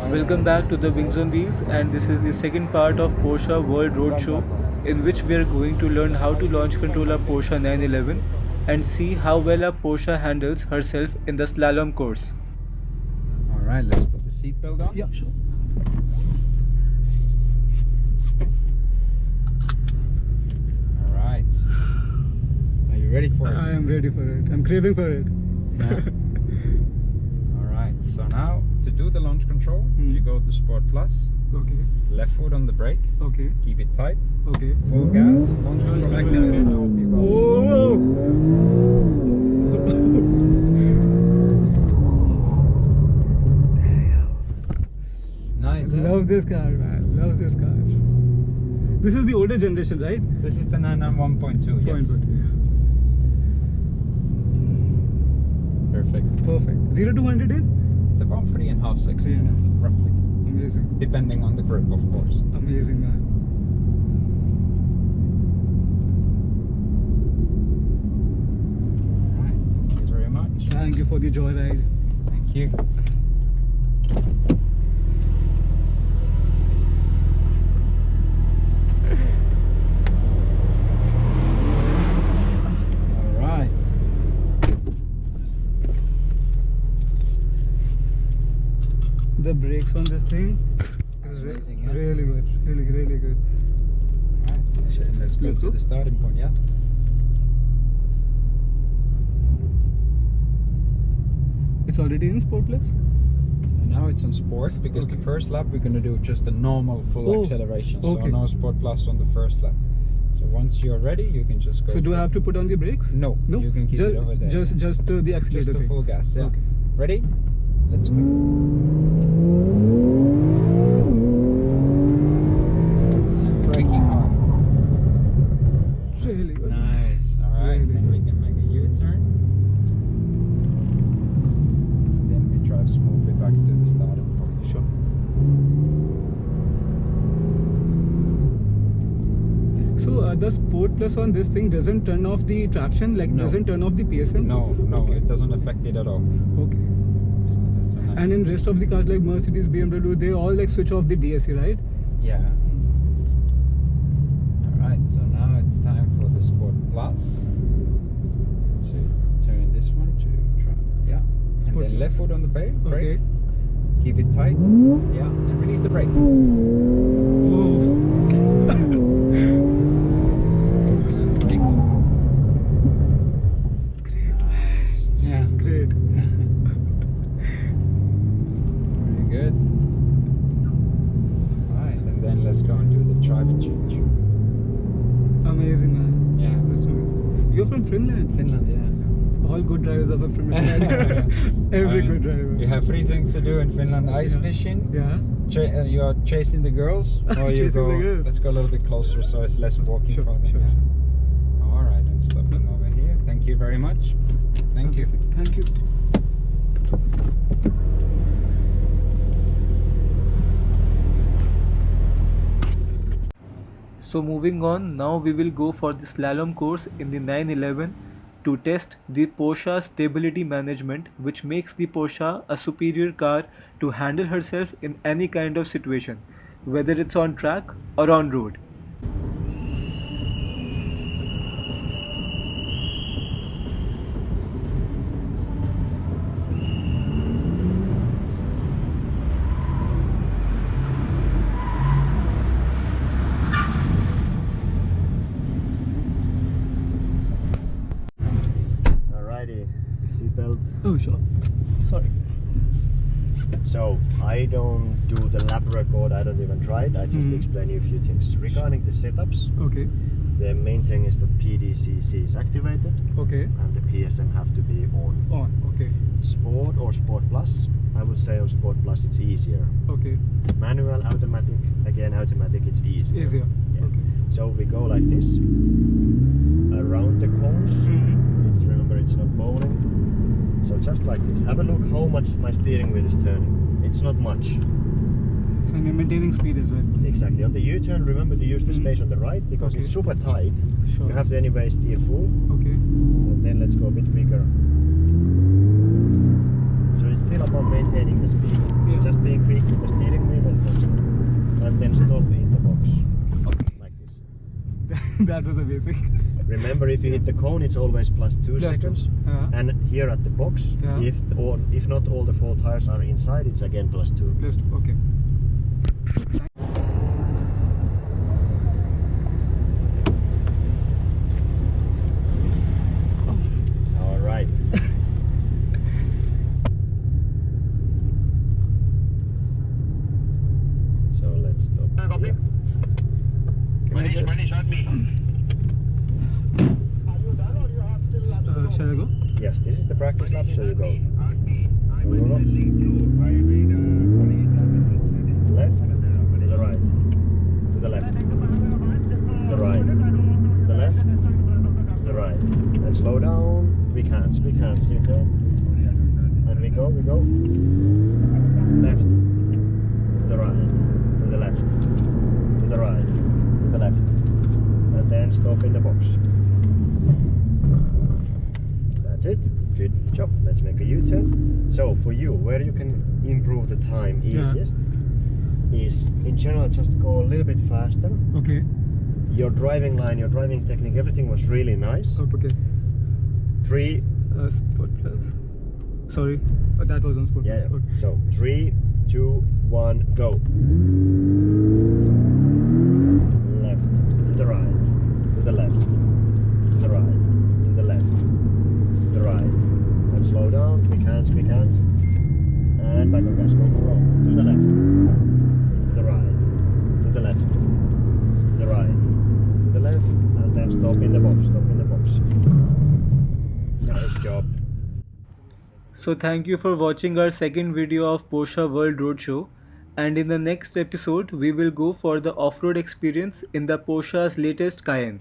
Welcome back to the Wings on Wheels, and this is the second part of Porsche World Road Show, in which we are going to learn how to launch control a Porsche 911 and see how well a Porsche handles herself in the slalom course. Alright, let's put the seatbelt on. Yeah, sure. Alright. Are you ready for it? I am ready for it. I'm craving for it. Yeah. Alright, so now to do the launch control, you go to Sport Plus, Okay, left foot on the brake, okay, keep it tight, okay. full gas, launch control activated, and off you go. Oh! Nice, huh? Love this car, man. Love this car. This is the older generation, right? This is the 991.2, yes. Perfect. Perfect. 0 to 100 in? It's about 3.5 seconds, 3.5 roughly. Amazing. Depending on the grip, of course. Amazing, man. Alright, thank you very much. Thank you for the joyride. Thank you. Alright. The brakes on this thing is Amazing, yeah? really good. Really good. Alright, so let's go Let's to go. the starting point, yeah? It's already in Sport Plus? So now it's on sport because the first lap we're going to do just a normal full acceleration. So okay. no Sport Plus on the first lap. So once you're ready, you can just go. So do I for- have to put on the brakes? No, you can keep it over there. Just the accelerator Just the thing. full gas, yeah. Okay. Ready? Let's go. And braking hard. Really good. Nice. Alright, Really then we can make a U-turn. And then we drive smoothly back to the starting point. Sure. So the Sport Plus on this thing doesn't turn off the traction, like No. doesn't turn off the PSM? No, Okay. it doesn't affect it at all. Okay. So that's a nice. And in rest of the cars like Mercedes, BMW, they all like switch off the DSC, right? Yeah. Alright, so now it's time for the Sport Plus. So turn this one to try. Yeah. Sport And then Plus. left foot on the brake. Okay. Keep it tight. Yeah. And release the brake. Oh. And brake. Great. Nice. Yeah. That's great. Very good. Alright, and then let's go and do the driving change. Amazing, man. Yeah. Just amazing. You're from Finland? Finland, yeah. All good drivers are from Finland. Every good driver. You have 3 things to do in Finland: ice fishing, Yeah. you are chasing the girls, or you Chasing go. the girls. Let's go a little bit closer, so it's less walking Sure, for them. sure, yeah. sure. All right, and stopping over here. Thank you very much. Thank you. Thank you. So moving on, now we will go for the slalom course in the 911 to test the Porsche stability management, which makes the Porsche a superior car to handle herself in any kind of situation, whether it's on track or on road. Alrighty, seatbelt. Oh sure. Sorry. So I don't do the lap record, I don't even try it, I just explain you a few things. Regarding the setups, Okay. the main thing is that PDCC is activated Okay. and the PSM have to be on. On. Okay. Sport or Sport Plus, I would say on Sport Plus it's easier. Okay. Manual, automatic, again automatic, it's easier. Easier. Yeah. Okay. So we go like this, around the cones. It's, remember, it's not bowling. So just like this. Have a look how much my steering wheel is turning. It's not much. So I'm maintaining speed as well. Exactly. On the U-turn, remember to use the space on the right because Okay. it's super tight. Sure. You have to anyway steer full. Okay. And then let's go a bit quicker. So it's still about maintaining the speed. Yeah. Just being quick with the steering That was amazing. Remember, if you hit the cone, it's always plus 2 Plus two. seconds. And Here at the box, Yeah. if not all the 4 tires are inside, it's again plus 2. plus two. Okay. All right. So let's stop here. Can I just- Shall I go? Yes, this is the practice lap, so you go. Go. Left, to the right, to the left, to the right, to the left, to the right. And slow down. We can't, you can. And we go. Left, to the right, to the left, to the right, to the left. And then stop in the box. That's it. Good job. Let's make a U-turn. So for you, where you can improve the time easiest is in general just go a little bit faster. Okay. Your driving line, your driving technique, everything was really nice. Okay. 3, Sport plus. Sorry, that was on Sport yeah. plus. Okay. So 3, 2, 1, go. Left, to the right, to the left, to the right, to the left, to the right. And slow down, quick hands. And back on gas, go. To the left, to the right, to the left, to the right, to the left, and then stop in the box. Nice job. So thank you for watching our second video of Porsche World Road Show, and in the next episode we will go for the off-road experience in the Porsche's latest Cayenne.